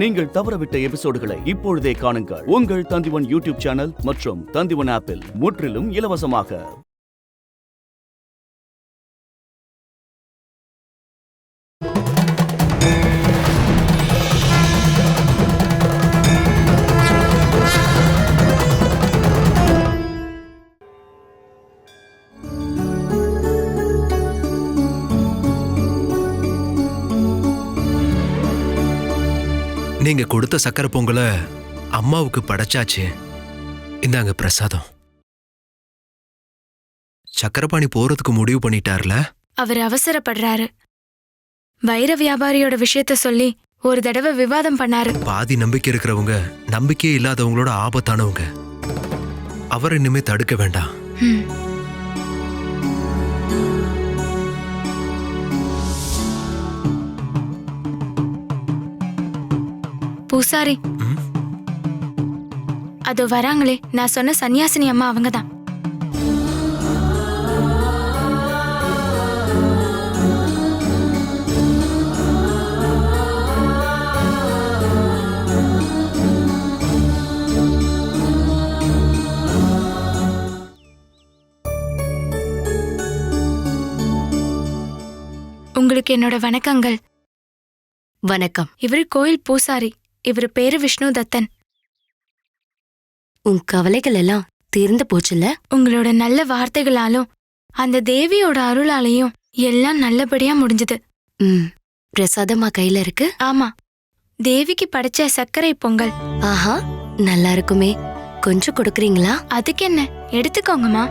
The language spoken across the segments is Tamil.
நீங்கள் தவறவிட்ட எபிசோடுகளை இப்பொழுதே காணுங்கள். உங்கள் தந்திவன் யூடியூப் சேனல் மற்றும் தந்திவன் ஆப்பில் முற்றிலும் இலவசமாக. நீங்க கொடுத்த சக்கரை பொங்கலை அம்மாவுக்கு படைச்சாச்சு. இந்தாங்க பிரசாதம். சக்கரைப்பாணி போறதுக்கு முடிவு பண்ணிட்டார்ல? அவர் அவசரப்படுறாரு. வைர வியாபாரியோட விஷயத்த சொல்லி ஒரு தடவை விவாதம் பண்ணாரு. பாதி நம்பிக்கை இருக்கிறவங்க நம்பிக்கையே இல்லாதவங்களோட ஆபத்தானவங்க. அவரை இனிமே தடுக்க வேண்டாம். பூசாரி, அதோ வராங்களே, நான் சொன்ன சன்னியாசினி அம்மா அவங்கதான். உங்களுக்கு என்னோட வணக்கங்கள். வணக்கம். இவரு கோயில் பூசாரி. இவரு பேரு விஷ்ணு தத்தன். உன் கவலைகள் எல்லாம் தீர்ந்து போச்சுல்ல? உங்களோட நல்ல வார்த்தைகளாலும் அந்த தேவியோட அருளாலையும் எல்லாம் நல்லபடியா முடிஞ்சது. பிரசாதமா கையில இருக்கு? ஆமா, தேவிக்கு படைச்ச சர்க்கரை பொங்கல். ஆஹா, நல்லா இருக்குமே. கொஞ்சம் கொடுக்கறீங்களா? அதுக்கு என்ன, எடுத்துக்கோங்கம்மா.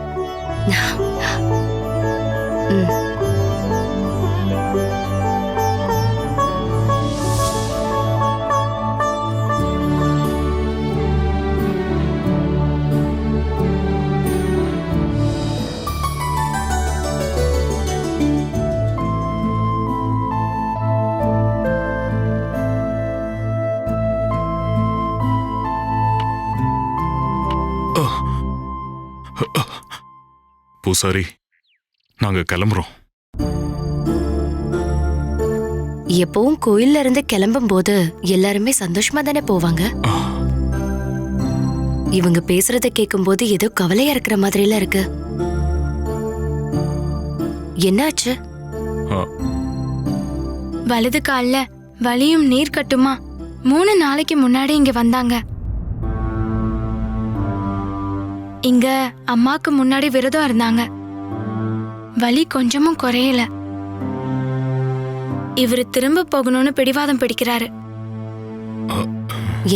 பூசாரி, நாங்க கிளம்புறோம். எப்பவும் கோயில்ல இருந்து கிளம்பும் போது எல்லாருமே சந்தோஷமா தானே போவாங்க. இவங்க பேசுறத கேட்கும் போது ஏதோ கவலையா இருக்கிற மாதிரி எல்லாம் இருக்கு. என்னாச்சு? வலது கால்ல வலியும் நீர் கட்டுமா 3 நாளைக்கு முன்னாடி இங்க வந்தாங்க. இங்க அம்மாக்கு முன்னாடி விரதம் இருந்தாங்க. வலி கொஞ்சமும் குறையல. இவரு திரும்ப போகணும்னு பிடிவாதம் பிடிக்கிறாரு.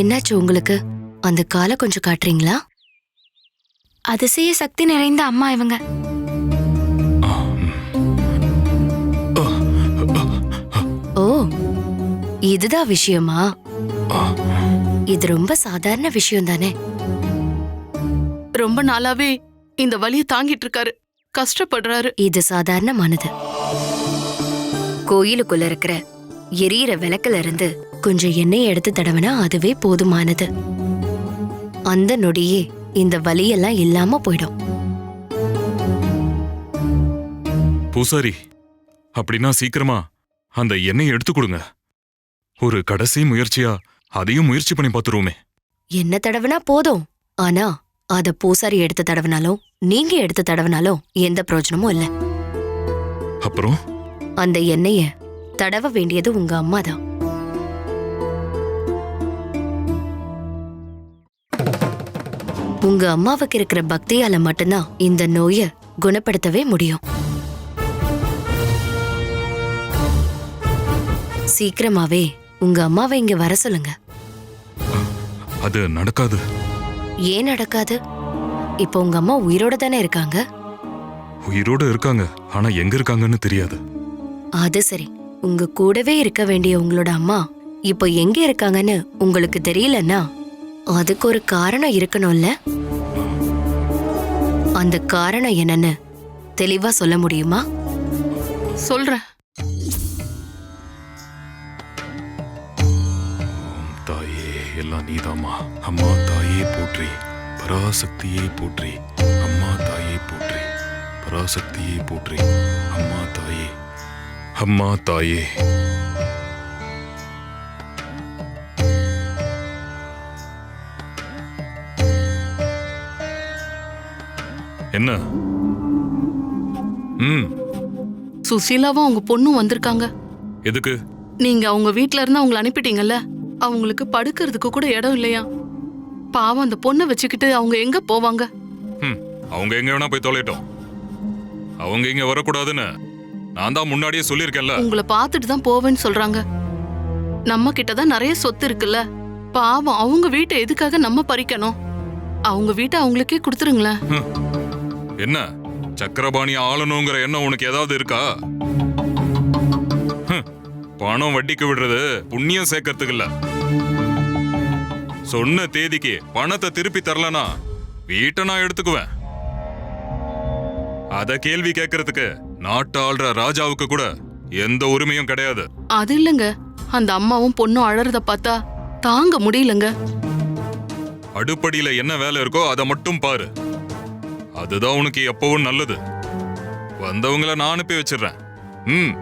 என்னாச்சு உங்களுக்கு? அந்த காலை கொஞ்சம் காட்டுறீங்களா? அதிசய சக்தி நிறைந்த அம்மா இவங்க. ஓ, இதுதான் விஷயமா? இது ரொம்ப சாதாரண விஷயம் தானே. ரொம்ப நாளாவே இந்த வலியை தாங்கிட்டு இருக்காரு, கஷ்டப்படுறாரு. இது சாதாரணமானது. கோயிலுக்குள்ள இருக்கிற எரியிற விளக்குல இருந்து கொஞ்சம் எண்ணெய் எடுத்து தடவினா அதுவே போதுமானது. அந்த நொடியே இந்த வலியெல்லாம் இல்லாம போயிடும். பூசாரி, அப்படின்னா சீக்கிரமா அந்த எண்ணெயை எடுத்து கொடுங்க. ஒரு கடைசி முயற்சியா அதையும் முயற்சி பண்ணி பார்த்துருவோமே. என்ன தடவினா போதும். ஆனா அத பூசாரி எடுத்து தடவினாலும் நீங்க எடுத்து தடவினாலும் எந்த பிரயோஜனமும் இல்ல. அப்புறம் அந்த எண்ணெய தடவ வேண்டியது உங்க அம்மா தான். உங்க அம்மாவுக்கு இருக்கிற பக்தியால மட்டும்தான் இந்த நோயை குணப்படுத்தவே முடியும். சீக்கிரமாவே உங்க அம்மாவை இங்க வர சொல்லுங்க. அது நடக்காது. ஏன் நடக்காது? இப்ப உங்க அம்மா உயிரோட தானே இருக்காங்க. உயிரோட இருக்காங்க, ஆனா எங்க இருக்காங்கன்னு தெரியாது. அது சரி, உங்க கூடவே இருக்க வேண்டிய உங்களோட அம்மா இப்ப எங்க இருக்காங்கன்னு உங்களுக்கு தெரியலன்னா அதுக்கு ஒரு காரணம் இருக்கணும்ல. அந்த காரணம் என்னன்னு தெளிவா சொல்ல முடியுமா? சொல்றேன். தாயே, எல்லாம் நீதாமா. அம்மா தாயே போற்றி, பராசக்தியை போற்றி. அம்மா தாயே போற்றி, பராசக்தியை போற்றி. அம்மா தாயே, அம்மா தாயே. என்ன? ம். சுசீலாவும் அவங்க பொண்ணும் வந்திருக்காங்க. எதுக்கு? நீங்க அவங்க வீட்ல இருந்து அவங்கள அனுப்பிட்டீங்கல்ல, அவங்களுக்கு படுக்கிறதுக்கு கூட இடம் இல்லையா? பாவம் அந்த பொண்ணை வச்சுக்கிட்டு அவங்க எங்க போவாங்க? ம். அவங்க எங்க வேணா போய் தொலைட்டோம். அவங்க இங்க வரக்கூடாதுன்னு நான் தான் முன்னாடியே சொல்லியிருக்கேன்ல. உங்களை பார்த்துட்டு தான் போவேன்னு சொல்றாங்க. நம்ம கிட்ட தான் நிறைய சொத்து இருக்குல்ல. பாவம் அவங்க வீட்டை எதுக்காக நம்ம பறிக்கணும்? அவங்க வீட்டை அவங்களுக்கே கொடுத்துருங்களேன். என்ன சக்கரபாணியை ஆளணுங்கிற எண்ணம் உனக்கு ஏதாவது இருக்கா? பணம் வட்டிக்கு விடுறது புண்ணியம் சேர்க்கறதுக்கு இல்ல. சொன்ன தேதிக்கு பணத்தை திருப்பி தரலனா வீட்டை நான் எடுத்துக்குவேன். அத கேள்வி கேட்கறதுக்கு நாட்டு ஆள்ற ராஜாவுக்கு கூட எந்த உரிமையும் கிடையாது. அது இல்லங்க, அந்த அம்மாவும் பொண்ணும் அழறத பார்த்தா தாங்க முடியலங்க. அடுப்படியில என்ன வேலை இருக்கோ அதை மட்டும் பாரு. அதுதான் உனக்கு எப்பவும் நல்லது. வந்தவங்கள நான் அனுப்பி வச்சிடுறேன். ம்.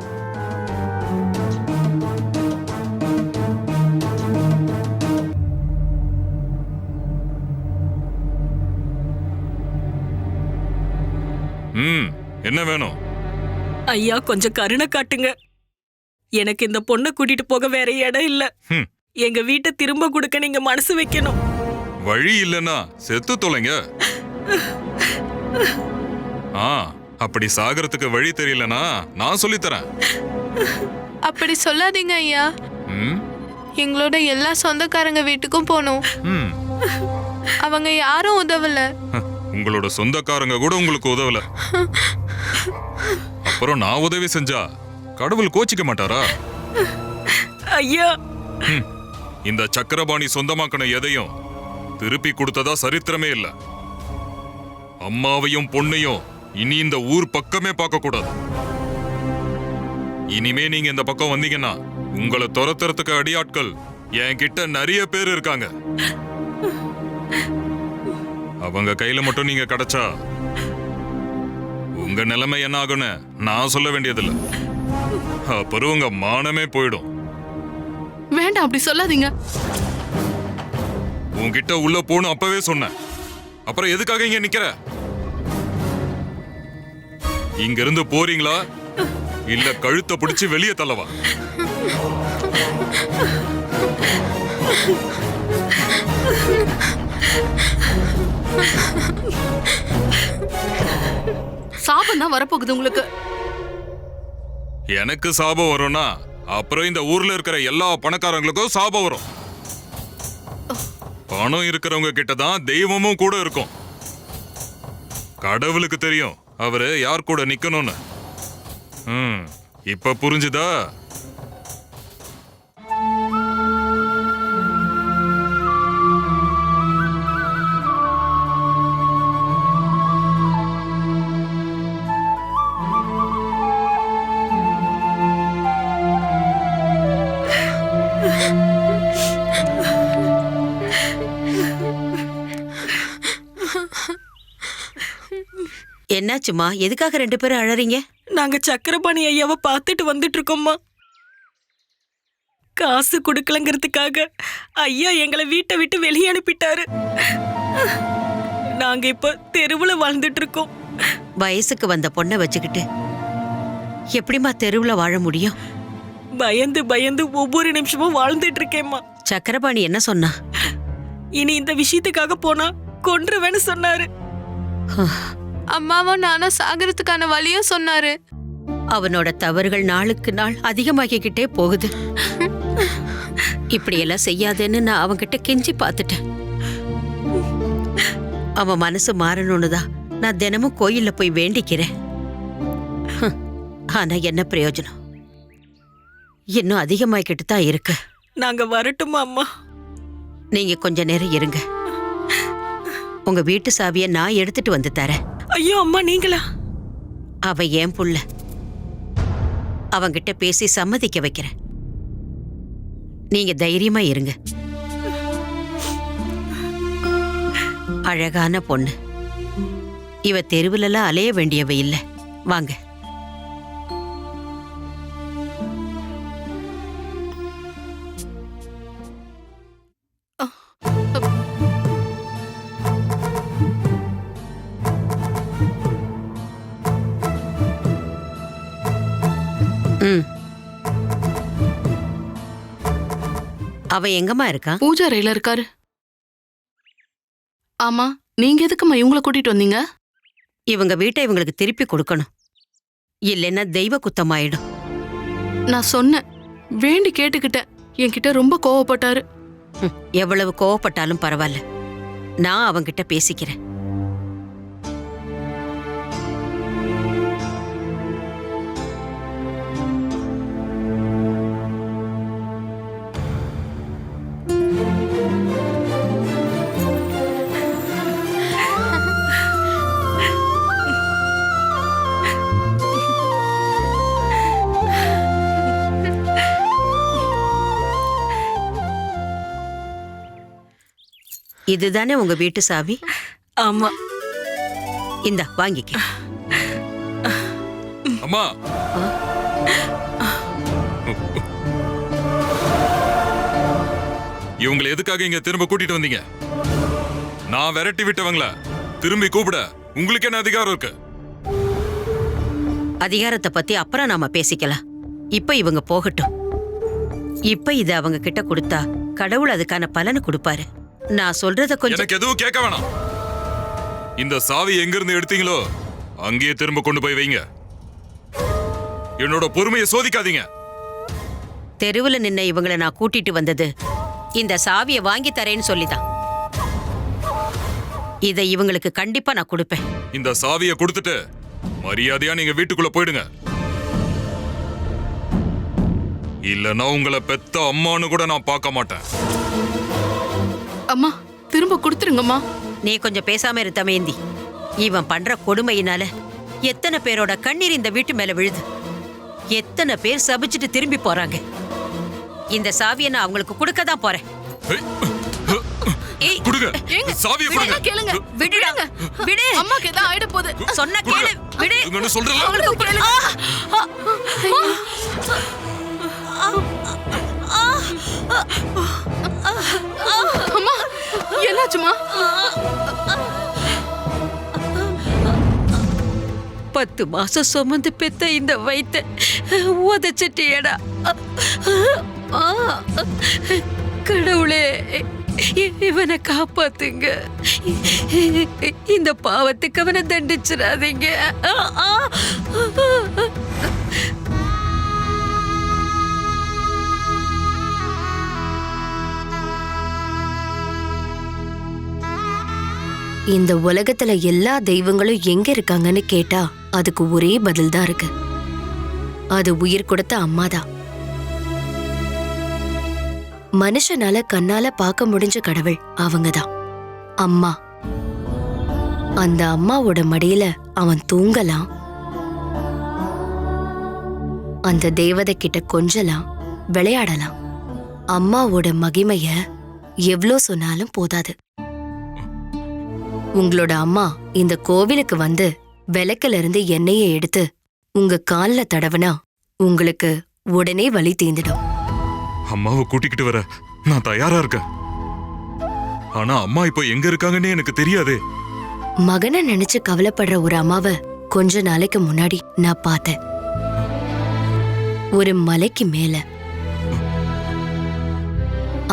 ம். என்ன வேணும்? ஐயா கொஞ்சம் கருணை காட்டுங்க. எனக்கு இந்த பொண்ணை கூட்டிட்டு போக வேற இடம் இல்ல. ம். எங்க வீட்டை திரும்ப கொடுக்க நீங்க மனசு வைக்கணும். வழி இல்லைன்னா செத்து தொலைங்க. அப்படி சாகறதுக்கு வழி தெரியலனா நான் சொல்லித்தரேன். அப்படி சொல்லாதீங்க ஐயா. ம். எங்களோட எல்லா சொந்தக்காரங்க வீட்டுக்கும் போனோம். ம். அவங்க யாரும் உதவல. உங்களோட சொந்தக்காரங்க கூட உங்களுக்கு உதவல. அப்புறம் நான் உதவி செஞ்சா கடவுள் கோச்சிக்க மாட்டாரா? ஐயா, இந்த சக்கரபாணி சொந்தமாக்கின எதையும் திருப்பி கொடுத்ததா சரித்திரமே இல்ல. அம்மாவையும் பொண்ணையும் இனி இந்த ஊர் பக்கமே பார்க்க கூடாது. இனிமே நீங்க இந்த பக்கம் வந்தீங்கன்னா உங்களை துரத்துறதுக்கு அடியாட்கள் என்கிட்ட நிறைய பேர் இருக்காங்க. அவங்க கையில மட்டும் நீங்க கிடைச்சா உங்க நிலைமை என்ன ஆகுன்னு நான் சொல்ல வேண்டியதில்ல. அப்புறம் உங்க மானமே போயிடும். வேண்டாம், அப்படி சொல்லாதீங்க. உன்கிட்ட உள்ள போன்னு அப்பவே சொன்னேன். அப்புறம் எதுக்காக இங்க நிக்கிற? இங்க இருந்து போறீங்களா இல்ல கழுத்தை பிடிச்சு வெளியே தள்ளவா? சாபம் தான் வரப்போகுது உங்களுக்கு. எனக்கு சாபம் வரும்னா அப்புறம் இந்த ஊர்ல இருக்கிற எல்லா பணக்காரங்களுக்கும் சாபம் வரும். பணம் இருக்கிறவங்க கிட்ட தான் தெய்வமும் கூட இருக்கும். கடவுளுக்கு தெரியும் அவரு யார் கூட நிக்கணும்னு. இப்ப புரிஞ்சுதா? என்னாச்சுமா? எதுக்காக 2 பேரும் அழறீங்க? நாங்க சக்கரபாணி ஐயாவை பார்த்துட்டு வந்துட்டு இருக்கோம்மா. காசு கொடுக்கலங்கிறதுக்காக ஐயா எங்களை வீட்டை விட்டு வெளியே அனுப்பிட்டாரு. நாங்க இப்ப தெருவுல வாழ்ந்துட்டு இருக்கோம். வயசுக்கு வந்த பொண்ணை வச்சுக்கிட்டு எப்படிமா தெருவுல வாழ முடியும்? பயந்து பயந்து ஒவ்வொரு நிமிஷமும் வாழ்ந்துட்டு இருக்கேம்மா. சக்கரபாணி என்ன சொன்னா? இனி இந்த விஷயத்துக்காக போனா கொன்றுவேன்னு சொன்னாரு. அம்மாவும் நானும் சாகறதுக்கான வழியும் சொன்னாரு. அவனோட தவறுகள் நாளுக்கு நாள் அதிகமாகிக்கிட்டே போகுது. இப்படியெல்லாம் செய்யாதேன்னு நான் அவன்கிட்ட கெஞ்சி பார்த்துட்டேன். அவன் மனசு மாறணும்னு தான் நான் தினமும் கோயில்ல போய் வேண்டிக்கிறேன். ஆனா என்ன பிரயோஜனம்? இன்னும் அதிகமாகிக்கிட்டு தான் இருக்கு. நாங்க வரட்டுமா அம்மா? நீங்க கொஞ்ச நேரம் இருங்க. உங்க வீட்டு சாவியை நான் எடுத்துட்டு வந்து தரேன். ஐயோ அம்மா, நீங்களா? அவன் ஏன் புள்ள. அவங்கிட்ட பேசி சம்மதிக்க வைக்கிறேன். நீங்க தைரியமா இருங்க. அழகான பொண்ணு. இவ தெருவுலலாம் அலைய வேண்டியவ இல்ல. வாங்க. அவன் எங்கம்மா இருக்கான்? பூஜா அறையில இருக்காரு. ஆமா, நீங்க எதுக்குமா இவங்கள கூட்டிட்டு வந்தீங்க? இவங்க வீட்டை இவங்களுக்கு திருப்பி கொடுக்கணும். இல்லைன்னா தெய்வ குத்தமாயிடும். நான் சொன்னேன், வேண்டி கேட்டுக்கிட்டேன். என்கிட்ட ரொம்ப கோவப்பட்டாரு. எவ்வளவு கோவப்பட்டாலும் பரவாயில்ல, நான் அவங்கிட்ட பேசிக்கிறேன். இதுதானே உங்க வீட்டு சாவி? ஆமா. இந்தா வாங்கிக்க. அம்மா, இவங்களை எதுக்காக இங்க திரும்ப கூட்டிட்டு வந்தீங்க? நான் விரட்டி விட்டவங்கள திரும்பி கூப்பிட உங்களுக்கு என்ன அதிகாரம் இருக்கு? அதிகாரத்தை பத்தி அப்புறம் நாம பேசிக்கலாம். இப்ப இவங்க போகட்டும். இப்ப இத அவங்க கிட்ட கொடுத்தா கடவுள் அதுக்கான பலனை கொடுப்பாரு. நான் சொல்றத கொஞ்சம் எனக்கு எதுவும் கேட்க வேணாம். இந்த சாவி எங்க இருந்து எடுத்தீங்களோ அங்கேயே திரும்ப கொண்டு போய் வைங்க. என்னோட பொறுமையை சோதிக்காதீங்க. தெருவுல நின்ன இவங்களை நான் கூட்டிட்டு வந்தது இந்த சாவியை வாங்கி தரேன்னு சொல்லிதான். இதை இவங்களுக்கு கண்டிப்பா நான் கொடுப்பேன். இந்த சாவியை கொடுத்துட்டு மரியாதையா நீங்க வீட்டுக்குள்ள போயிடுங்க. இல்லன்னா உங்களை பெத்த அம்மானு கூட நான் பார்க்க மாட்டேன். அம்மா, திரும்ப கொடுத்துருங்கம்மா. நீ கொஞ்சம் பேசாம இரு தமேந்தி. இவன் பண்ற கொடுமையினால எத்தனை பேரோட கண்ணீர் இந்த வீட்டு மேல விழுது. எத்தனை பேர் சபிச்சுட்டு திரும்பி போறாங்க. இந்த சாவியை நான் அவங்களுக்கு கொடுக்க தான் போறேன். ஏய், கொடுங்க. சாவியை கொடுங்க. கேளுங்க. விடுடா. விடு. அம்மாக்கு ஏதாவது ஆயிட போகுது. சொன்ன கேளு. விடு. கொடுங்கன்னு சொல்றேன்ல. அவளுக்கு கேளுங்க. அம்மா, என்னாச்சுமா? 10 மாசம் சுமந்து பெத்த இந்த வயித்தை உதச்சிட்டியடா. கடவுளே, இவனை காப்பாத்துங்க. இந்த பாவத்துக்கு அவனை தண்டிச்சிடாதீங்க. இந்த உலகத்துல எல்லா தெய்வங்களும் எங்க இருக்காங்கன்னு கேட்டா அதுக்கு ஒரே பதில் தான் இருக்கு. அது உயிர் கொடுத்த அம்மாதான். மனுஷனால கண்ணால பார்க்க முடிஞ்ச கடவுள் அவங்கதான், அம்மா. அந்த அம்மாவோட மடியில அவன் தூங்கலாம், அந்த தேவதை கிட்ட கொஞ்சலாம், விளையாடலாம். அம்மாவோட மகிமைய எவ்ளோ சொன்னாலும் போதாது. உங்களோட அம்மா இந்த கோவிலுக்கு வந்து விளக்குல இருந்து எண்ணெயை எடுத்து உங்க கால்ல தடவனா உங்களுக்கு உடனே வலி தீந்துடும். அம்மாவை கூட்டிக்கிட்டு வர நான் தயாரா இருக்கேன். ஆனா அம்மா இப்போ எங்க இருக்காங்கன்னு எனக்கு தெரியாதே. மகனை நினைச்சு கவலைப்படுற ஒரு அம்மாவை கொஞ்ச நாளைக்கு முன்னாடி நான் பார்த்தேன். ஒரு மலைக்கு மேல.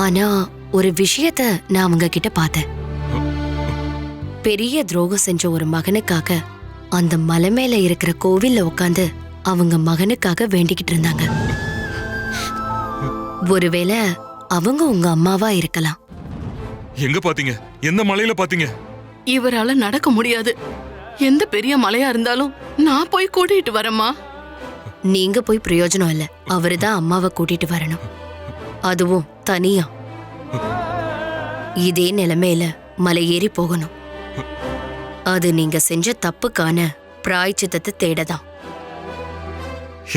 ஆனா ஒரு விஷயத்த நான் அவங்க கிட்ட பார்த்தேன். பெரிய துரோகம் செஞ்ச ஒரு மகனுக்காக அந்த மலை மேல இருக்கிற கோவில்ல உட்காந்து அவங்க மகனுக்காக வேண்டிக்கிட்டு இருந்தாங்க. ஒருவேளை அவங்க உங்க அம்மாவா இருக்கலாம். எங்க பாத்தீங்க? எந்த மலையில பாத்தீங்க? இவரால நடக்க முடியாது. எந்த பெரிய மலையா இருந்தாலும் நான் போய் கூட்டிட்டு வரேம்மா. நீங்க போய் பிரயோஜனம் இல்ல, அவருதான் அம்மாவை கூட்டிட்டு வரணும். அதுவும் தனியா. இதே நிலைமையில மலை ஏறி போகணும். அது நீங்க செஞ்ச தப்புக்கான பிராயச்சித்தத்தை தேடதான்.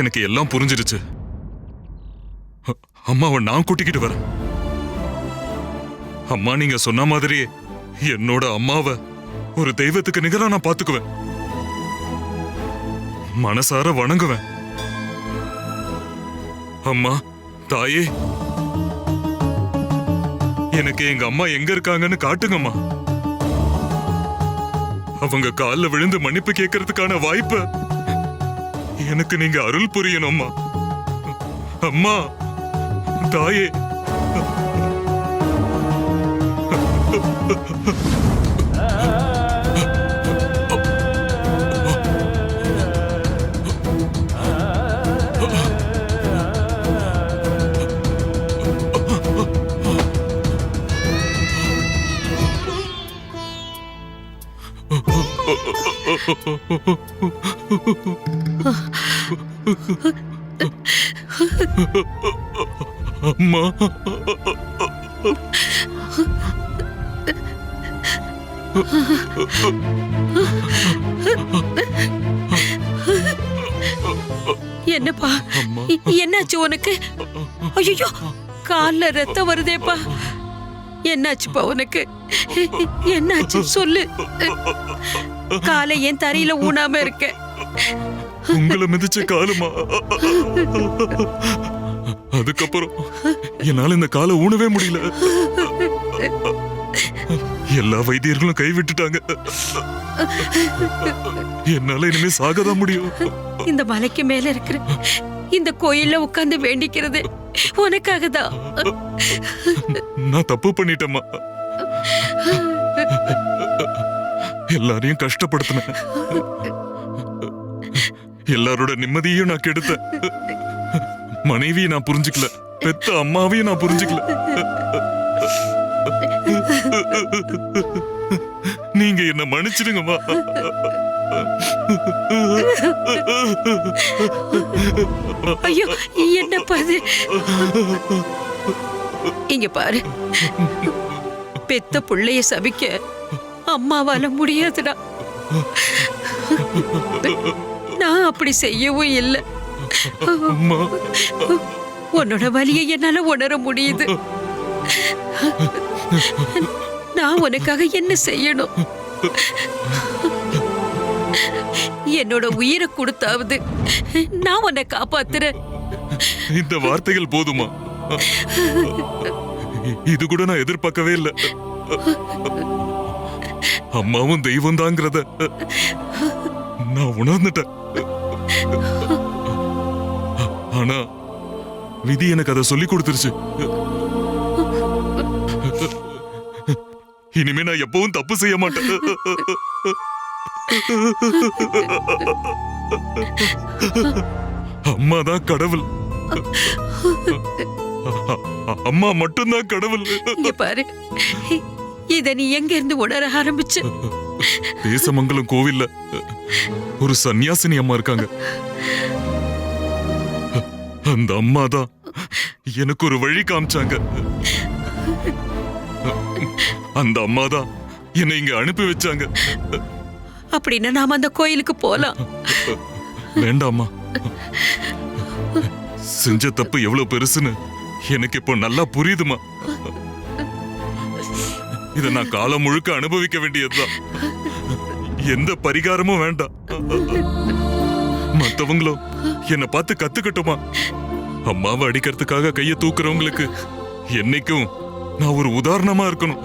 எனக்கு எல்லாம் புரிஞ்சிருச்சு. அம்மாவை நான் கூட்டிக்கிட்டு வரேன். அம்மா நீங்க சொன்ன மாதிரி என்னோட அம்மாவை ஒரு தெய்வத்துக்கு நிகரா நான் பாத்துக்குவேன். மனசார வணங்குவேன். அம்மா, தாயே, எனக்கு எங்க அம்மா எங்க இருக்காங்கன்னு காட்டுங்கம்மா. அவங்க கால்ல விழுந்து மன்னிப்பு கேட்கறதுக்கான வாய்ப்பை எனக்கு நீங்க அருள் புரியணும்மா. அம்மா, தாயே. அம்மா, என்னப்பா அம்மா. என்னாச்சு உனக்கு? ஐயோ, கால்ல ரத்தம் வருதேப்பா. என்னாச்சுப்பா உனக்கு? என்னாச்சு சொல்லு. காலை ஏன் தரையில ஊனாம இருக்க? உங்களை மிதிச்ச காலுமா? அதுக்கப்புறம் என்னால இந்த காலை ஊனவே முடியல. எல்லா வைத்தியர்களும் கைவிட்டுட்டாங்க. என்னால இனிமே சாகதான் முடியும். இந்த மலைக்கு மேல இருக்கிற இந்த கோயில்ல உட்கார்ந்து வேண்டிக்கிறது உனக்காக தான். நான் தப்பு பண்ணிட்டேம்மா. எல்லாரையும் கஷ்டப்படுத்தினேன். எல்லாரோட நிம்மதியையும் நான் கெடுத்தேன். மனைவியை நான் புரிஞ்சுக்கல, பெத்த அம்மாவையும் நான் புரிஞ்சுக்கல. நீங்க என்ன மன்னிச்சிடுங்கம்மா. ஐயோ, என்னப்பா இது? இங்க பாரு, பெத்த புள்ளைய சபிக்க அம்மாவால முடியாதுடா. நான் அப்படி செய்யவும் இல்லை. அம்மா, உன்னோட வலியை என்னால உணர முடியுது. நான் உனக்காக என்ன செய்யணும்? என்னோட உயிரை கொடுத்தாவது நான் உன்னை காப்பாத்துறேன். இந்த வார்த்தைகள் போதுமா? இது கூட நான் எதிர்பார்க்கவே இல்லை. அம்மாவும் தெய்வம் தாங்கிறத நான் உணர்ந்துட்டேன். ஆனா விதி எனக்கு அதை சொல்லி கொடுத்துருச்சு. இனிமே நான் எப்பவும் தப்பு செய்ய மாட்டேன். அம்மா தான் கடவுள். அம்மா மட்டும்தான் கடவுள். இங்க பாரு, இத நீ எங்க இருந்து உணர ஆரம்பிச்ச? தேசமங்கலம் கோவில்ல ஒரு சன்னியாசினி அம்மா இருக்காங்க. அந்த அம்மா தான் எனக்கு ஒரு வழி காமிச்சாங்க. அந்த அம்மா தான் என்னை இங்க அனுப்பி வச்சாங்க. அப்படின்னா நாம அந்த கோயிலுக்கு போலாம். வேண்டாமா, செஞ்ச தப்பு எவ்வளவு பெருசுன்னு எனக்கு இப்போ நல்லா புரியுதுமா. இத நான் காலம் முழுக்க அனுபவிக்க வேண்டியதுதான். எந்த பரிகாரமும் வேண்டாம். மத்தவங்களும் என்னை பார்த்து கத்துக்கட்டுமா? அம்மாவை அடிக்கிறதுக்காக கையை தூக்குறவங்களுக்கு என்னைக்கும் நான் ஒரு உதாரணமா இருக்கணும்.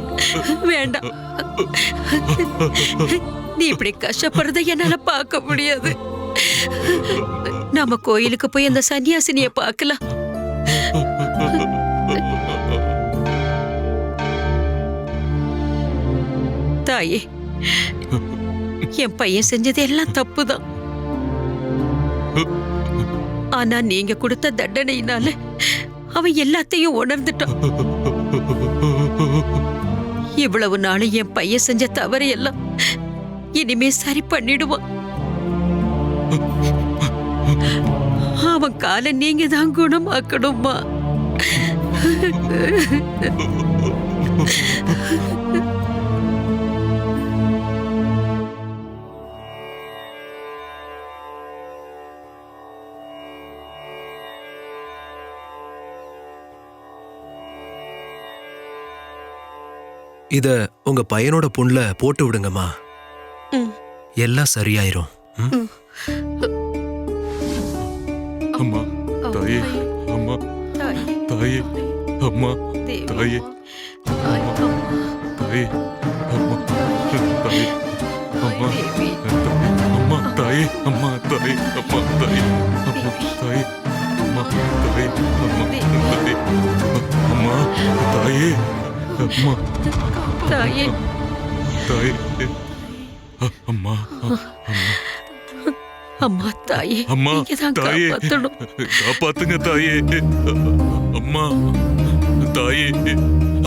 வேண்டாம், நீ இப்படி கஷ்டப்படுறதை என்னால பார்க்க முடியாது. நம்ம கோயிலுக்கு போய் அந்த சன்னியாசினிய பார்க்கலாம். தாயே, என் பையன் செஞ்சது எல்லாம் தப்புதான். ஆனா நீங்க கொடுத்த தண்டனையினால அவன் எல்லாத்தையும் உணர்ந்துட்டான். இவ்வளவு நாளும் என் பையன் செஞ்ச தவறை எல்லாம் இனிமே சரி பண்ணிடுவான். அவன் காலை நீங்க தான் குணமாக்கணுமா? இத உங்க பையனோட புண்ல போட்டு விடுங்கம்மா. ம். எல்லாம் சரியாயிரும். ம்? அம்மா, தாயே, அம்மா, தாயே, அம்மா, தாயே, தாயே, அம்மா, தாயே, அம்மா, அம்மா, தாயே, அம்மா, தாயே, அம்மா, தாயே, அம்மா, தாயே, அம்மா, தாயே, அம்மா, தாயே, அம்மா, தாயே, அம்மா, தாயே தாயே அம்மா அம்மா தாயே அம்மா நீங்கதான் தாயே காப்பாத்தணும். காப்பாத்துங்க தாயே அம்மா தாயே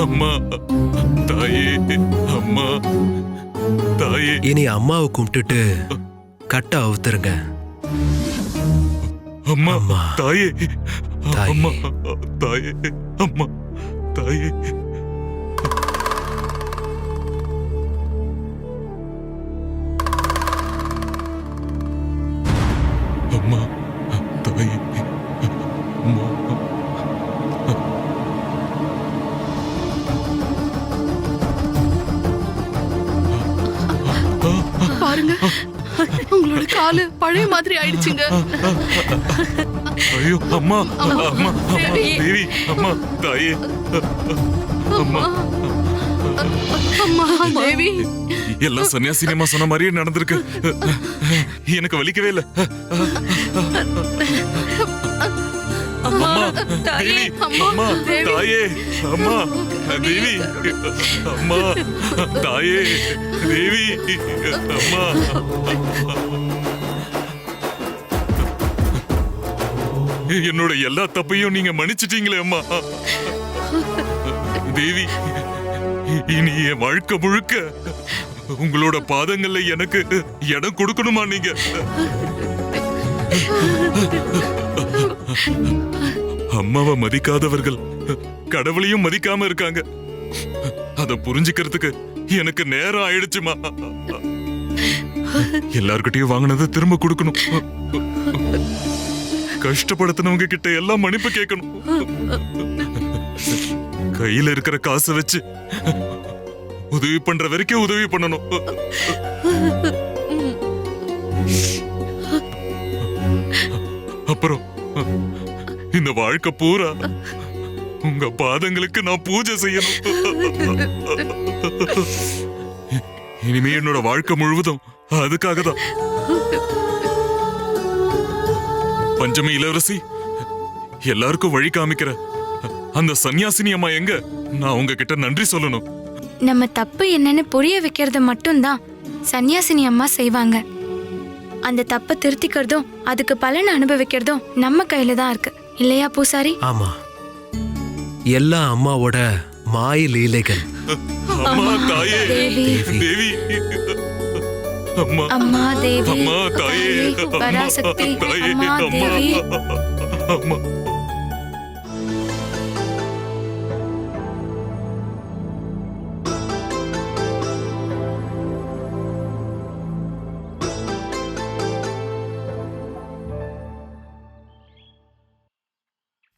அம்மா தாயே அம்மா தாயே. இனி அம்மாவை கும்பிட்டுட்டு கட்ட அவுத்துருங்க. அம்மா அம்மா. தாயே தாயே. அம்மா தாயே அம்மா தாயே. அம்மா தாயே அம்மா. பாருங்க உங்களோட காலு பழைய மாதிரி ஆயிடுச்சுங்க. ஐயோ அம்மா அம்மா தேவி அம்மா தாயே அம்மா. அம்மா தேவி எல்லாம் சன்னியாசினியம்மா சொன்ன மாதிரியே நடந்திருக்கு. எனக்கு வலிக்கவே இல்லை. அம்மா தேவி அம்மா தாயே அம்மா தேவி அம்மா தாயே தேவி அம்மா. என்னோட எல்லா தப்பையும் நீங்க மன்னிச்சிட்டீங்களே அம்மா. தேவி இனி என் வாழ்க்கை முழுக்க உங்களோட பாதங்கள்ல எனக்கு இடம் கொடுக்கணுமா நீங்க? அம்மாவை மதிக்காதவர்கள் கடவுளையும் மதிக்காம இருக்காங்க. அத புரிஞ்சுக்கிறதுக்கு எனக்கு நேரம் ஆயிடுச்சுமா. எல்லார்கிட்டயும் வாங்கினதை திரும்ப கொடுக்கணும். கஷ்டப்படுத்தினவங்க கிட்ட எல்லாம் மன்னிப்பு கேட்கணும். கையில இருக்கிற காசை வச்சு உதவி பண்ற வரைக்கும் உதவி பண்ணணும். அப்புறம் இந்த வாழ்க்கை பூரா உங்க பாதங்களுக்கு நான் பூஜை செய்யணும். இனிமே என்னோட வாழ்க்கை முழுவதும் அதுக்காக தான். பஞ்சமி இளவரசி, எல்லாருக்கும் வழி காமிக்கிற அந்த சன்னியாசினி அம்மா எங்க? நான் உங்ககிட்ட நன்றி சொல்லணும். நம்ம தப்பு என்னன்னு புரிய வைக்கிறது மட்டும்தான் சன்னியாசினி அம்மா செய்வாங்க. அந்த தப்பை திருத்திக்கிறதும் அதுக்கு பலன் அனுபவிக்கிறதும் நம்ம கையில தான் இருக்கு, இல்லையா பூசாரி? ஆமா, எல்லாம் அம்மாவோட மாய லீலைகள். அம்மா தாயே தேவி. தேவி அம்மா அம்மா தேவி, அம்மா தாயே பராசக்தி, தாயே அம்மா அம்மா தேவி. அம்மா.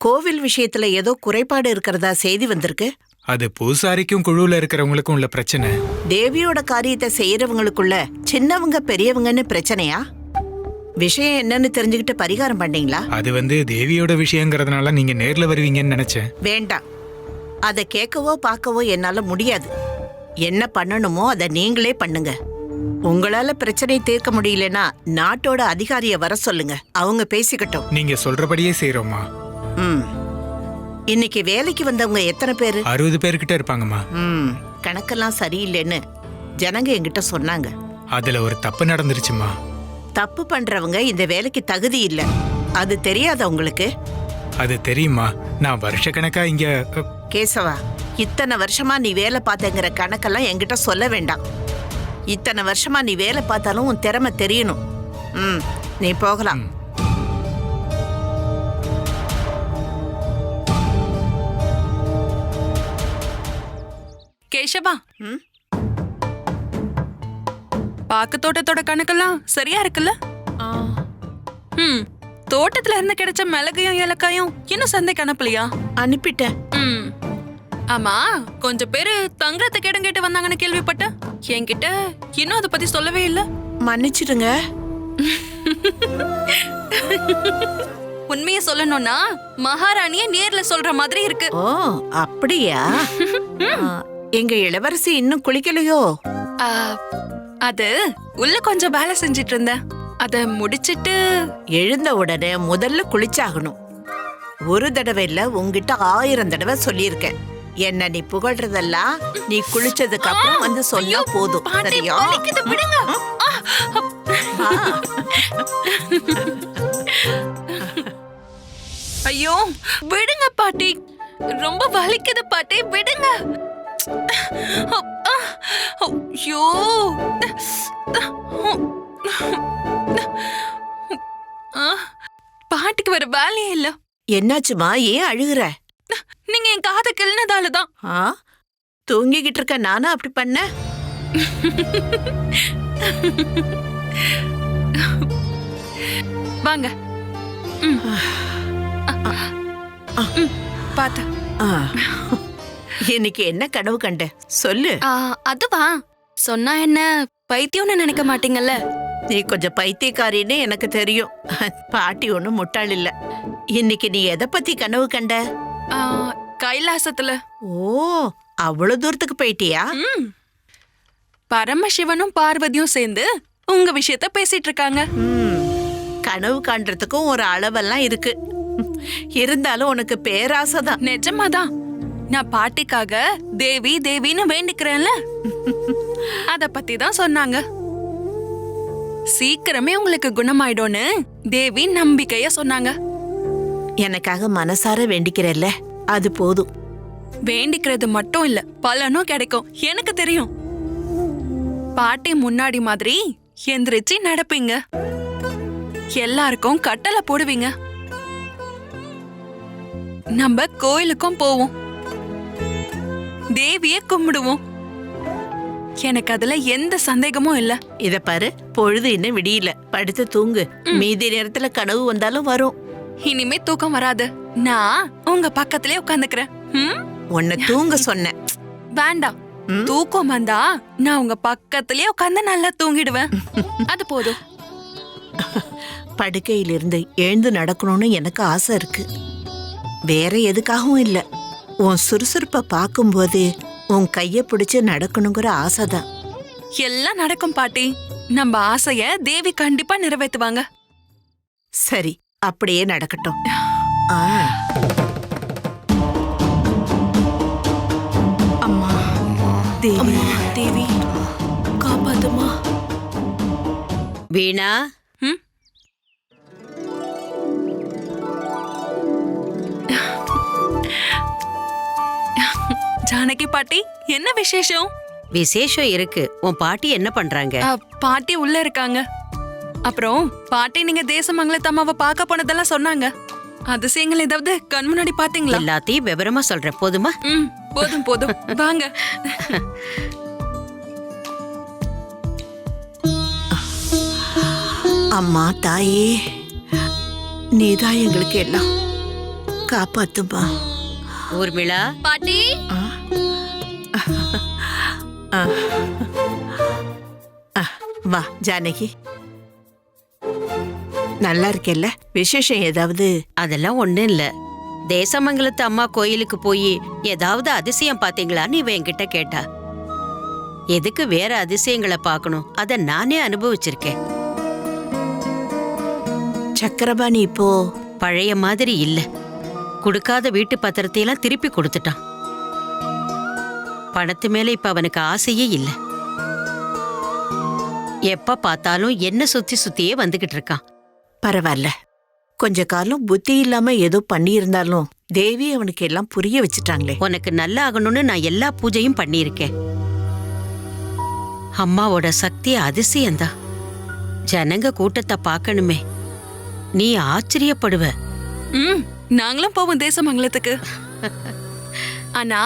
கோவில் விஷயத்துல ஏதோ குறைபாடு இருக்கிறதா செய்தி வந்திருக்கு. அது பூசாரிக்கும் குழுவுல இருக்கிறவங்களுக்கும் உள்ள பிரச்சனை. தேவியோட காரியத்தை செய்யறவங்களுக்குள்ள சின்னவங்க பெரியவங்கன்னு பிரச்சனையா? விஷயம் என்னன்னு தெரிஞ்சுக்கிட்டு பரிகாரம் பண்ணீங்களா? அது தேவியோட விஷயங்கிறதுனால நீங்க நேர்ல வருவீங்கன்னு நினைச்சேன். வேண்டாம், அதை கேட்கவோ பார்க்கவோ என்னால முடியாது. என்ன பண்ணணுமோ அதை நீங்களே பண்ணுங்க. உங்களால பிரச்சனை தீர்க்க முடியலன்னா நாட்டோட அதிகாரிய வர சொல்லுங்க, அவங்க பேசிக்கட்டும். நீங்க சொல்றபடியே செய்யறோமா? இன்னைக்கு வேலைக்கு வந்தவங்க எத்தனை பேரு? 60 பேர்கிட்ட இருப்பாங்கம்மா. கணக்கெல்லாம் சரியில்லைன்னு ஜனங்க என்கிட்ட சொன்னாங்க. அதுல ஒரு தப்பு நடந்துருச்சுமா. தப்பு பண்றவங்க இந்த வேலைக்கு தகுதி இல்ல, அது தெரியாத உங்களுக்கு? அது தெரியுமா, நான் வருஷக்கணக்கா இங்க கேசவா, இத்தனை வருஷமா நீ வேலை பார்த்தங்கிற கணக்கெல்லாம் என்கிட்ட சொல்ல வேண்டாம். இத்தனை வருஷமா நீ வேலை பார்த்தாலும் உன் திறமை தெரியணும். நீ போகலாம். கேசவா, பாக்கு தோட்டத்தோட கணக்கெல்லாம் சரியா இருக்குல்ல? தோட்டத்துல இருந்து கிடைச்ச மிளகையும் ஏலக்காயும் இன்னும் சந்தைக்கு அனுப்பலையா? அனுப்பிட்டேன். ஆமா, கொஞ்சம் பேரு தங்குறதுக்கு இடம் கேட்டு வந்தாங்கன்னு கேள்விப்பட்டேன். என்கிட்ட இன்னும் அதை பத்தி சொல்லவே இல்ல. மன்னிச்சிடுங்க. உண்மையை சொல்லணும்னா மகாராணிய நேர்ல சொல்ற மாதிரி இருக்கு. ஓ அப்படியா? எங்க இளவரசி இன்னும் குளிக்கலையோ? அது உள்ள கொஞ்சம் வேலை செஞ்சிட்டு இருந்தேன், அத முடிச்சிட்டு. எழுந்த உடனே முதல்ல குளிச்சாகணும். ஒரு தடவை இல்ல, உங்ககிட்ட 1000 தடவை சொல்லியிருக்கேன். என்ன நீ புகழ்றதெல்லாம் நீ குளிச்சதுக்கு அப்புறம் வந்து சொன்னா போதும். பாட்டி சரியா? வலிக்குது, விடுங்க. ஐயோ விடுங்க பாட்டி, ரொம்ப வலிக்குது பாட்டி, விடுங்க. ஐயோ பாட்டிக்கு வேற வேலையே இல்ல. என்னாச்சுமா, ஏன் அழுகுற? நீங்க என் காதை கிள்னதாலதான். தூங்கிக்கிட்டு இருக்க நானா அப்படி பண்ண? வாங்க. பாத்து. இன்னைக்கு என்ன கனவு கண்ட சொல்லு. அதுவா சொன்னா என்ன பைத்தியம்னு நினைக்க மாட்டீங்கல்ல? நீ கொஞ்சம் பைத்தியக்காரின்னு எனக்கு தெரியும். பாட்டி ஒண்ணும் முட்டாள் இல்ல. இன்னைக்கு நீ எதை பத்தி கனவு கண்ட? கைலாசத்துல. ஓ, அவ்வளவு தூரத்துக்கு போயிட்டியா? பரமசிவனும் பார்வதியும் சேர்ந்து உங்க விஷயத்த பேசிட்டு இருக்காங்க. கனவு காண்றதுக்கும் ஒரு அளவெல்லாம் இருக்கு. இருந்தாலும் உனக்கு பேராசைதான். நிஜமாதான். நான் பாட்டிக்காக தேவி தேவின்னு வேண்டிக்கிறேன்ல, அத பத்தி தான் சொன்னாங்க. சீக்கிரமே உங்களுக்கு குணமாயிடும்னு தேவி நம்பிக்கைய சொன்னாங்க. எனக்காக மனசார வேண்டிக்கிறல்ல, அது போதும். வேண்டிக்கிறது மட்டும் இல்ல, பலனும் கிடைக்கும், எனக்கு தெரியும். பாட்டி முன்னாடி மாதிரி எந்திரிச்சு நடப்பீங்க, எல்லாருக்கும் கட்டளை போடுவீங்க, நம்ம கோயிலுக்கும் போவோம், தேவிய கும்பிடுவோம். எனக்கு அதுல எந்த சந்தேகமும் இல்ல. இத பாரு, பொழுது இன்னும் விடியல, படுத்து தூங்கு. மீதி நேரத்துல கனவு வந்தாலும் வரும். இனிமே தூக்கம் வராது, நான் உங்க பக்கத்திலே உட்காந்துக்கிறேன். உன்னை தூங்க சொன்னேன். வேண்டாம், தூக்கம் வந்தா நான் உங்க பக்கத்திலே உட்காந்து நல்லா தூங்கிடுவேன், அது போதும். படுக்கையிலிருந்து எழுந்து நடக்கணும்னு எனக்கு ஆசை இருக்கு, வேற எதுக்காகவும் இல்ல. உன் சுறுசுறுப்பை பார்க்கும்போது உன் கைய பிடிச்சு நடக்கணுங்கிற ஆசைதான். எல்லாம் நடக்கும் பாட்டி, நம்ம ஆசைய தேவி கண்டிப்பா நிறைவேற்றுவாங்க. சரி, அப்படியே நடக்கட்டும். அம்மா, தேவி தேவி காப்பாத்துமா. வீணா, ஜானகி பாட்டி, என்ன விசேஷம்? விசேஷம் இருக்கு. உன் பாட்டி என்ன பண்றாங்க? பாட்டி உள்ள இருக்காங்க. அப்புறம் பாட்டி நீங்க தேசமங்கலத்தம்மாவை பார்க்க போனதெல்லாம் சொன்னாங்க. அதிசயங்கள் ஏதாவது கண் முன்னாடி பாத்தீங்களா? எல்லாத்தையும் விவரமா சொல்றேன், போதுமா? போதும் போதும், வாங்க. அம்மா தாயே, நீதான் எங்களுக்கு எல்லாம், காப்பாத்துமா. ஊர்மிளா பாட்டி. வா ஜானகி, நல்லா இருக்கேல்ல? விசேஷம் ஏதாவது? அதெல்லாம் ஒண்ணும் இல்ல. தேசமங்கலத்து அம்மா கோயிலுக்கு போய் ஏதாவது அதிசயம் பாத்தீங்களான்னு இவ என்கிட்ட கேட்டா. எதுக்கு வேற அதிசயங்களை பார்க்கணும், அத நானே அனுபவிச்சிருக்கேன். சக்கரபாணி இப்போ பழைய மாதிரி இல்ல. கொடுக்காத வீட்டு பத்திரத்தையெல்லாம் திருப்பி கொடுத்துட்டான். பணத்து மேல இப்ப அவனுக்கு ஆசையே இல்ல. எப்ப பார்த்தாலும் என்ன சுத்தி சுத்தியே வந்துகிட்டு இருக்கான். பரவாயில்ல, கொஞ்ச காலம் புத்தி இல்லாம ஏதோ பண்ணி இருந்தாலும் தேவி அவனுக்கு எல்லாம் புரிய வச்சுட்டாங்களே. உனக்கு நல்லா ஆகணும்னு நான் எல்லா பூஜையும் பண்ணியிருக்கேன். அம்மாவோட சக்தி அதிசயம்தான். ஜனங்க கூட்டத்தை பார்க்கணுமே, நீ ஆச்சரியப்படுவ. நாங்களும் போவோம் தேசமங்கலத்துக்கு. ஆனா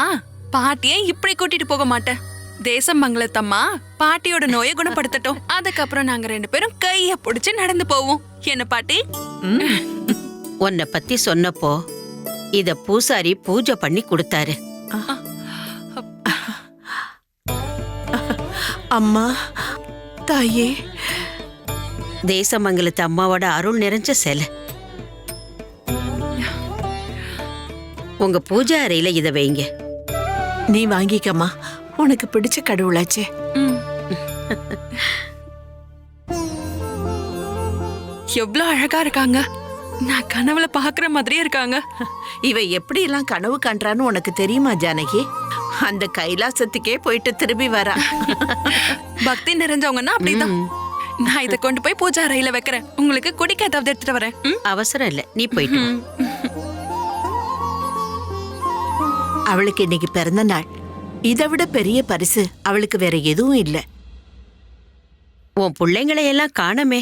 பாட்டியை இப்படி கூட்டிட்டு போக மாட்டேன். தேசமங்கலத்தம்மா பாட்டியோட நோயை குணப்படுத்தட்டும், அதுக்கப்புறம் நாங்க 2 பேரும் கைய பிடிச்சு நடந்து போவோம். என்ன பாட்டி? உன்னை பத்தி சொன்னப்போ இத பூசாரி பூஜை பண்ணி கொடுத்தாரு. அம்மா தாயே, தேசமங்கலத்து அம்மாவோட அருள் நிறைஞ்ச சிலை. உங்க பூஜை அறையில இத வைங்க. நீ வாங்கிக்கம்மா, உனக்கு பிடிச்ச கடவுளாச்சே. எவ்வளவு அழகா இருக்காங்க. நான் கனவுல பாக்குற மாதிரியே இருக்காங்க. இவ எப்படி எல்லாம் கனவு கண்டான்னு உனக்கு தெரியுமா ஜானகி? அந்த கைலாசத்துக்கே போயிட்டு திரும்பி வரா. பக்தி நிறைஞ்சவங்கன்னா அப்படிதான். நான் இதை கொண்டு போய் பூஜா அறையில வைக்கிறேன். உங்களுக்கு குடிக்க ஏதாவது எடுத்துட்டு வரேன். அவசரம் இல்ல, நீ போயிட்டு வா. அவளுக்கு இன்னைக்கு பிறந்த நாள். இதை விட பெரிய பரிசு அவளுக்கு வேற எதுவும் இல்ல. உன் பிள்ளைங்களை எல்லாம் காணமே.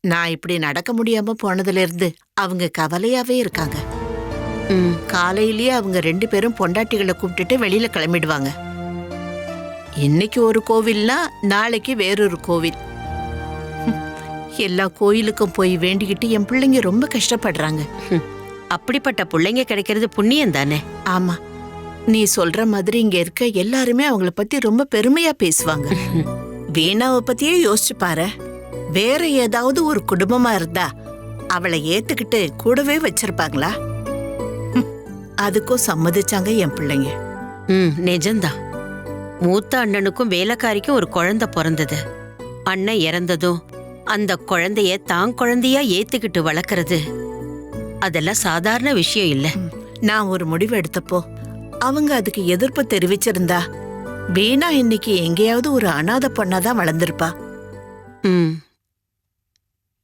நான் இப்படி நடக்க முடியாம போனதுல இருந்து அவங்க கவலையாவே இருக்காங்க. காலையிலேயே அவங்க 2 பேரும் பொண்டாட்டிகளை கூப்பிட்டுட்டு வெளியில கிளம்பிடுவாங்க. இன்னைக்கு ஒரு கோவில்னா நாளைக்கு வேறொரு கோவில். எல்லா கோயிலுக்கும் போய் வேண்டிக்கிட்டு என் பிள்ளைங்க ரொம்ப கஷ்டப்படுறாங்க. அப்படிப்பட்ட பிள்ளைங்க கிடைக்கிறது புண்ணியம் தானே. ஆமா, நீ சொல்ற மாதிரி இங்க இருக்க எல்லாருமே அவங்கள பத்தி ரொம்ப பெருமையா பேசுவாங்க. வீணாவை பத்தியே யோசிச்சு பாரு. வேற ஏதாவது ஒரு குடும்பமா இருந்தா அவளை ஏத்துக்கிட்டு கூடவே வச்சிருப்பாங்களா? அதுக்கும் சம்மதிச்சாங்க என் பிள்ளைங்க. நிஜம்தான். மூத்த அண்ணனுக்கும் வேலைக்காரிக்கும் ஒரு குழந்தை பிறந்தது. அண்ணன் இறந்ததும் அந்த குழந்தைய தான் குழந்தையா ஏத்துக்கிட்டு வளர்க்கறது அதெல்லாம் சாதாரண விஷயம் இல்ல. நான் ஒரு முடிவு எடுத்தப்போ அவங்க அதுக்கு எதிர்ப்பு தெரிவிச்சிருந்தா வீணா இன்னைக்கு எங்கேயாவது ஒரு அனாதை பொண்ணாதான் வளர்ந்திருப்பா.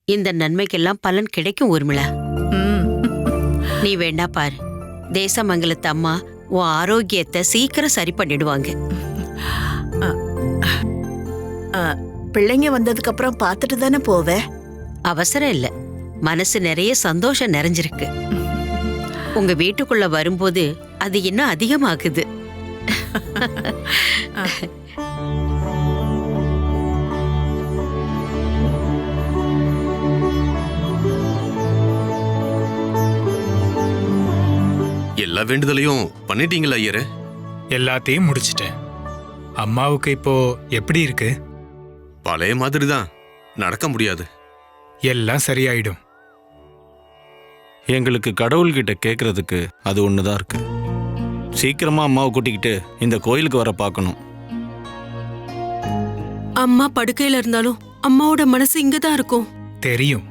இந்த நன்மைக்கெல்லாம் பலன் கிடைக்கும் ஊர்மிளா. நீ வேணா பாரு, தேசமங்கலத்து அம்மா உன் ஆரோக்கியத்தை சீக்கிரம் சரி பண்ணிடுவாங்க. பிள்ளைங்க வந்ததுக்கு அப்புறம் பார்த்துட்டு தானே போவ. அவசரம் இல்ல, மனசு நிறைய சந்தோஷம் நிறைஞ்சிருக்கு. உங்க வீட்டுக்குள்ள வரும்போது அது இன்னும் அதிகமாகுது. எல்லா வேண்டுதலையும் பண்ணிட்டீங்களா ஐயரே? எல்லாத்தையும் முடிச்சிட்டேன். அம்மாவுக்கு இப்போ எப்படி இருக்கு? பழைய மாதிரி தான், நடக்க முடியாது. எல்லாம் சரியாயிடும். எங்களுக்கு கடவுள்கிட்ட கேட்கறதுக்கு அது ஒண்ணுதான் இருக்கு. சீக்கிரமா அம்மாவை கூட்டிக்கிட்டு இந்த கோயிலுக்கு வர பார்க்கணும். அம்மா படுக்கையில இருந்தாலும் அம்மாவோட மனசு இங்கதான் இருக்கும். தெரியும்.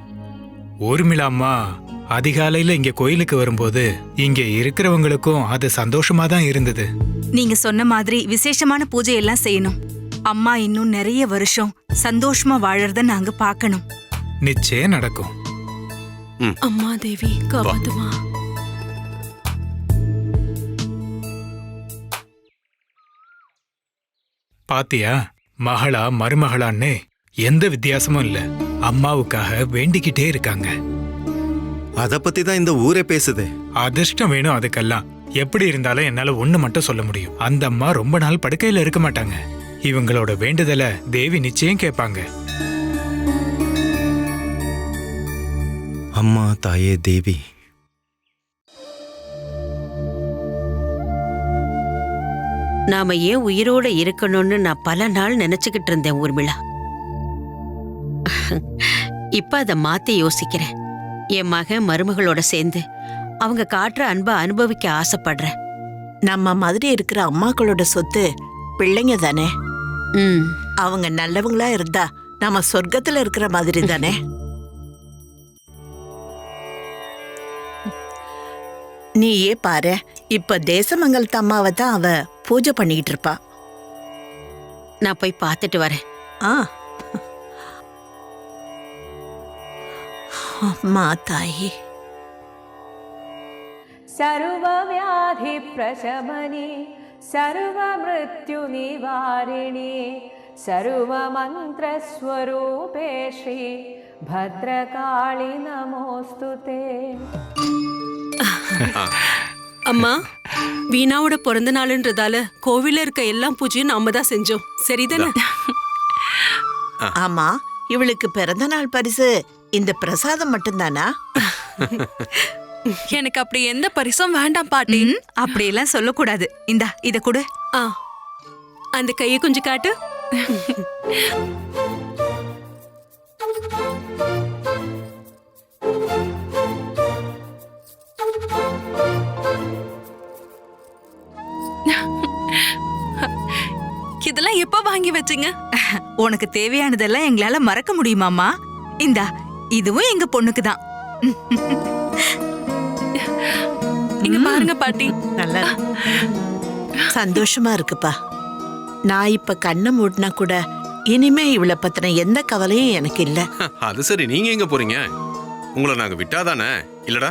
ஊர்மிளா அம்மா அதிகாலையில இங்க கோயிலுக்கு வரும்போது இங்க இருக்கிறவங்களுக்கும் அது சந்தோஷமா தான் இருந்தது. நீங்க சொன்ன மாதிரி விசேஷமான பூஜை எல்லாம் செய்யணும். அம்மா இன்னும் நிறைய வருஷம் சந்தோஷமா வாழறத நாங்க பார்க்கணும். நிச்சயம் நடக்கும். அம்மா தேவி காப்பாத்துமா. பாத்தியா, மகளா மருமகளான்னு எந்த வித்தியாசமும் இல்ல. அம்மாவுக்காக வேண்டிக்கிட்டே இருக்காங்க. அத பத்தி தான் இந்த ஊரே பேசுது. அதிர்ஷ்டம் வேணும் அதுக்கெல்லாம். எப்படி இருந்தாலும் என்னால ஒண்ணு மட்டும் சொல்ல முடியும். அந்த அம்மா ரொம்ப நாள் படுக்கையில இருக்க மாட்டாங்க. இவங்களோட வேண்டுதல தேவி நிச்சயம் கேட்பாங்க. அம்மா தாயே தேவி. நாம ஏன் உயிரோட இருக்கணும்னு நான் பல நாள் நினைச்சுக்கிட்டு இருந்தேன் ஊர்மிளா. இப்ப அதை மாத்தி யோசிக்கிறேன். என் மகன் மருமகளோட சேர்ந்து அவங்க காட்டுற அன்பை அனுபவிக்க ஆசைப்படுறேன். நம்ம மாதிரி இருக்கிற அம்மாக்களோட சொத்து பிள்ளைங்க தானே. அவங்க நல்லவங்களா இருந்தா நம்ம சொர்க்கத்துல இருக்கிற மாதிரி தானே. நீயே பாரு, இப்ப தேசமங்கலத்து அம்மாவை தான் அவ பூஜை பண்ணிக்கிட்டு இருப்பா. நான் போய் பார்த்துட்டு வரேன். அம்மா தாயே. सर्वव्याधि प्रशमने सर्वमृत्युनिवारिणे सर्वमन्त्रस्वरूपे श्री भद्रकाळि नमोस्तुते. அம்மா, வீணாவோட பிறந்த நாளுன்றதால கோவில்ல இருக்க எல்லா பூஜையும் நாம தான் செஞ்சோம். சரிதானே? ஆமா, இவளுக்கு பிறந்த நாள் பரிசு இந்த பிரசாதம் மட்டும்தானா? எனக்கு அப்படி எந்த பரிசும் வேண்டாம் பாட்டி. அப்படியெல்லாம் சொல்லக்கூடாது. இந்தா இத கொடு. அந்த கையை கொஞ்சம் காட்டு. இதெல்லாம் எப்ப வாங்கி வச்சீங்க? உனக்கு தேவையானதெல்லாம் எங்களால மறக்க முடியுமாமா? இந்தா இதுவும் எங்க பொண்ணுக்கு தான். இங்க பாருங்க பாட்டி. நல்லா சந்தோஷமா இருக்குப்பா. நான் இப்ப கண்ணை மூடினா கூட இனிமே இவளை பத்தின எந்த கவலையும் எனக்கு இல்ல. அது சரி, நீங்க எங்க போறீங்க? உங்களை நாங்க விட்டாதானே இல்லடா?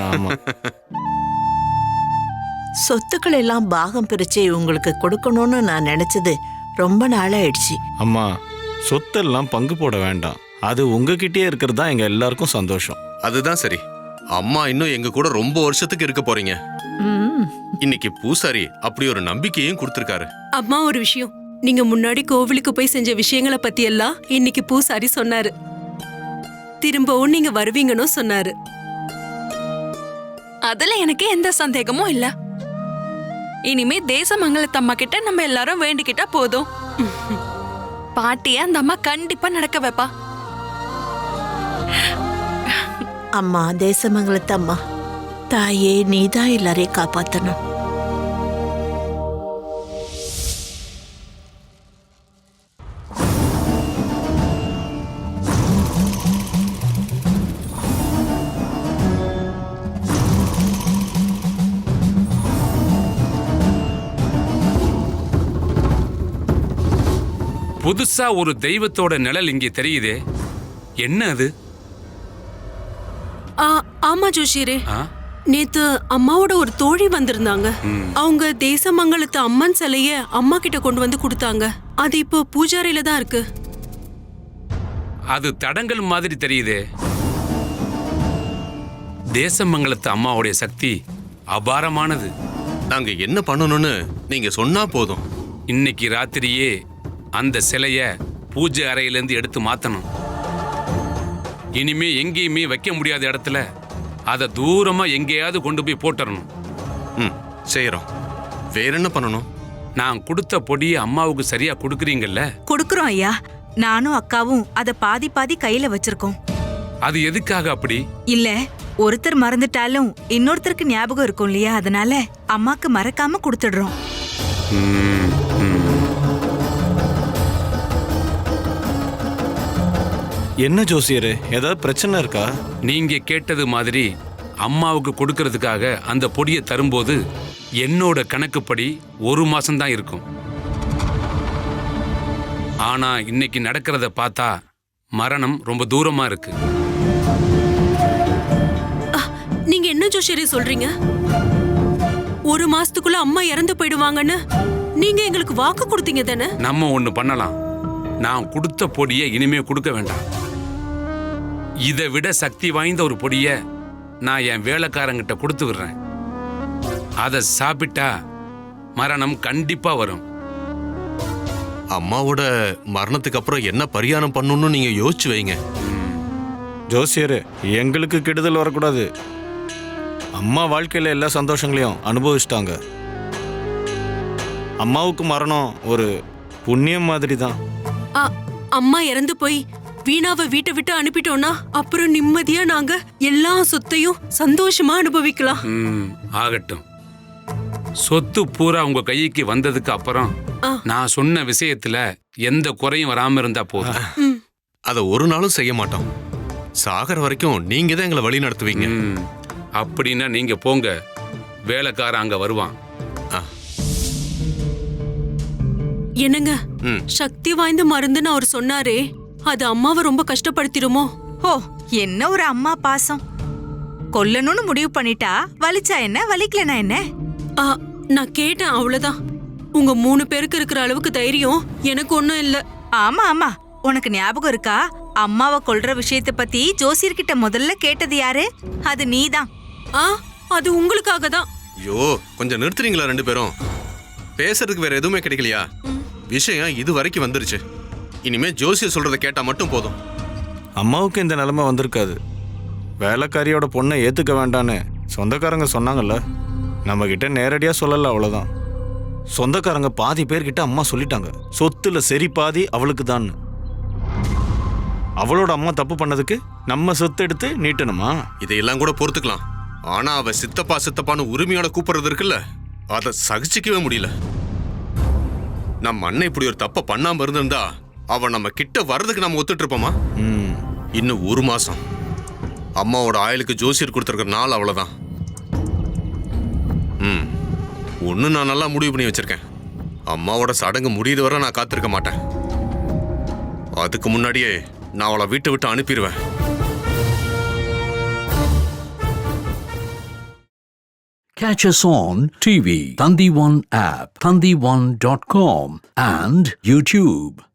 ஆமா. சொத்துக்கள் எல்லாம் பாகம் பிரிச்சு உங்களுக்கு கொடுக்கணும்னு நான் நினைச்சது ரொம்ப நாளாயிடுச்சு. அம்மா, சொத்தெல்லாம் பங்கு போட வேண்டாம். அது உங்ககிட்டயே இருக்கிறது தான் எங்க எல்லாருக்கும் சந்தோஷம். அதுதான் சரி. அம்மா இன்னும் எங்க கூட ரொம்ப வருஷத்துக்கு இருக்க போறீங்க. இன்னைக்கு பூசாரி அப்படி ஒரு நம்பிக்கையும் கொடுத்திருக்காரு. அம்மா, ஒரு விஷயம், நீங்க முன்னாடி கோவிலுக்கு போய் செஞ்ச விஷயங்களை பத்தி எல்லாம் இன்னைக்கு பூசாரி சொன்னாரு. திரும்பவும் நீங்க வருவீங்கன்னு சொன்னாரு. அதுல எனக்கு எந்த சந்தேகமும் இல்ல. இனிமே தேசமங்கலத்தம்மா கிட்ட நம்ம எல்லாரும் வேண்டிக்கிட்டா போதும். பாட்டிய அந்த அம்மா கண்டிப்பா நடக்க வைப்பா. அம்மா, தேசமங்கலத்து அம்மா, தாயே, நீதான் எல்லாரையும் காப்பாத்தணும். புதுசா ஒரு தெய்வத்தோட நிழல் இங்கே தெரியுதே, என்ன அது? ஆமா ஜோஷியரே, நேத்து அம்மாவோட ஒரு தோழி வந்திருந்தாங்க. அவங்க தேசமங்கலத்து அம்மன் சிலைய அம்மா கிட்ட கொண்டு வந்து கொடுத்தாங்க. அது இப்போ பூஜாரையில தான் இருக்கு. அது தடங்கல் மாதிரி தெரியுதே. தேசமங்கலத்து அம்மாவுடைய சக்தி அபாரமானது. நாங்க என்ன பண்ணணும்னு நீங்க சொன்னா போதும். இன்னைக்கு ராத்திரியே அந்த சிலைய பூஜை அறையிலேருந்து எடுத்து மாத்தணும். இனிமே எங்கேயுமே வைக்க முடியாத இடத்துல அதை தூரமா எங்கேயாவது கொண்டு போய் போட்டுறணும். செய்யறோம். வேற என்ன பண்ணணும்? நான் கொடுத்த பொடியை அம்மாவுக்கு சரியா கொடுக்குறீங்கல்ல? கொடுக்குறோம் ஐயா. நானும் அக்காவும் அத பாதி பாதி கையில வச்சிருக்கோம். அது எதுக்காக அப்படி? இல்ல, ஒருத்தர் மறந்துட்டாலும் இன்னொருத்தருக்கு ஞாபகம் இருக்கும் இல்லையா, அதனால அம்மாக்கு மறக்காம கொடுத்துடுறோம். என்ன ஜோசியரே, ஏதாவது பிரச்சனை இருக்கா? நீங்க கேட்டது மாதிரி அம்மாவுக்கு கொடுக்கறதுக்காக அந்த பொடியை தரும்போது என்னோட கணக்குப்படி 1 மாசம்தான் இருக்கும். ஆனா இன்னைக்கு நடக்கிறத பார்த்தா மரணம் ரொம்ப தூரமா இருக்கு. நீங்க என்ன ஜோஷியரே சொல்றீங்க? 1 மாசத்துக்குள்ள அம்மா இறந்து போயிடுவாங்கன்னு நீங்க எங்களுக்கு வாக்கு கொடுத்தீங்க தானே? நம்ம ஒண்ணு பண்ணலாம். நான் கொடுத்த பொடியை இனிமே கொடுக்க வேண்டாம். இதை விட சக்தி வாய்ந்த ஒரு பொடியை நான் என் வேலைக்காரங்கிட்ட கொடுத்து விடுறேன். அதை சாப்பிட்டா மரணம் கண்டிப்பா வரும். அம்மாவோட மரணத்துக்கு அப்புறம் என்ன பரிகாரம் பண்ணணும்னு நீங்க யோசிச்சு வைங்க. ஜோசியரே, எங்களுக்கு கெடுதல் வரக்கூடாது. அம்மா வாழ்க்கையில எல்லா சந்தோஷங்களையும் அனுபவிச்சிட்டாங்க. அம்மாவுக்கு மரணம் ஒரு புண்ணியம் மாதிரி தான். அம்மா இறந்து போய் வீணாவை வீட்டை விட்டு அனுப்பிட்டோம்னா அப்புறம் நிம்மதியா நாங்க எல்லா சொத்தையும் சந்தோஷமா அனுபவிக்கலாம். ஆகட்டும். சொத்து பூரா உங்க கைக்கு வந்ததுக்கு அப்புறம் நான் சொன்ன விஷயத்துல எந்த குறையும் வராம இருந்தா போதும். அதை ஒரு நாளும் செய்ய மாட்டோம். சாகர வரைக்கும் நீங்க தான் எங்களை வழி நடத்துவீங்க. அப்படின்னா நீங்க போங்க, வேலைக்காரன் அங்க வருவான். என்னங்க, சக்தி வாய்ந்த மருந்துன்னு அவர் சொன்னாரே, அது அம்மாவை ரொம்ப கஷ்டப்படுத்திடுமோ? ஓ, என்ன ஒரு அம்மா பாசம். கொல்லணும்னு முடிவு பண்ணிட்டா வலிச்சா என்ன, வலிக்கலனா என்ன? நான் கேட்டேன், அவ்வளவுதான். உங்க 3 பேருக்கு இருக்கிற அளவுக்கு தைரியம் எனக்கு ஒண்ணும் இல்ல. ஆமா ஆமா, உனக்கு ஞாபகம் இருக்கா? அம்மாவை கொல்ற விஷயத்தை பத்தி ஜோசியர்கிட்ட முதல்ல கேட்டது யாரு? அது நீதான். அது உங்களுக்காக தான். ஐயோ, கொஞ்சம் நிறுத்துறீங்களா 2 பேரும்? பேசுறதுக்கு வேற எதுவுமே கிடைக்கலையா? விஷயம் இது வரைக்கும் வந்துருச்சு. இனிமே ஜோசியர் சொல்றதை கேட்டா மட்டும் போதும். அம்மாவுக்கு இந்த நிலைமை வந்திருக்காது. வேலைக்காரியோட பொண்ணை ஏத்துக்க வேண்டான்னு சொந்தக்காரங்க சொன்னாங்கல்ல, நம்ம கிட்ட நேரடியா சொல்லல, அவ்வளவுதான். சொந்தக்காரங்க பாதி பேர்கிட்ட அம்மா சொல்லிட்டாங்க, சொத்துல சரி பாதி அவளுக்கு தான். அவளோட அம்மா தப்பு பண்ணதுக்கு நம்ம சொத்து எடுத்து நீட்டணுமா? இதையெல்லாம் கூட பொறுத்துக்கலாம். ஆனா அவ சித்தப்பா சித்தப்பான்னு உரிமையோட கூப்பிடுறது இருக்குல்ல, அதை சகிச்சிக்கவே முடியல. நம்ம அண்ணன் இப்படி ஒரு தப்ப பண்ணாம இருந்திருந்தா அவன் நம்ம கிட்ட வர்றதுக்கு நம்ம ஒத்துட்டு இருப்போமா? இன்னும் 1 மாசம் அம்மாவோட ஆயுளுக்கு ஜோசியர் கொடுத்துருக்கிற நாள் அவ்வளோதான். ஒன்று நான் நல்லா முடிவு பண்ணி வச்சிருக்கேன். அம்மாவோட சடங்கு முடியுது வரை நான் காத்திருக்க மாட்டேன். அதுக்கு முன்னாடியே நான் அவளை வீட்டை விட்டு அனுப்பிடுவேன். Catch us on TV, Thandivan app, thandivan.com and YouTube.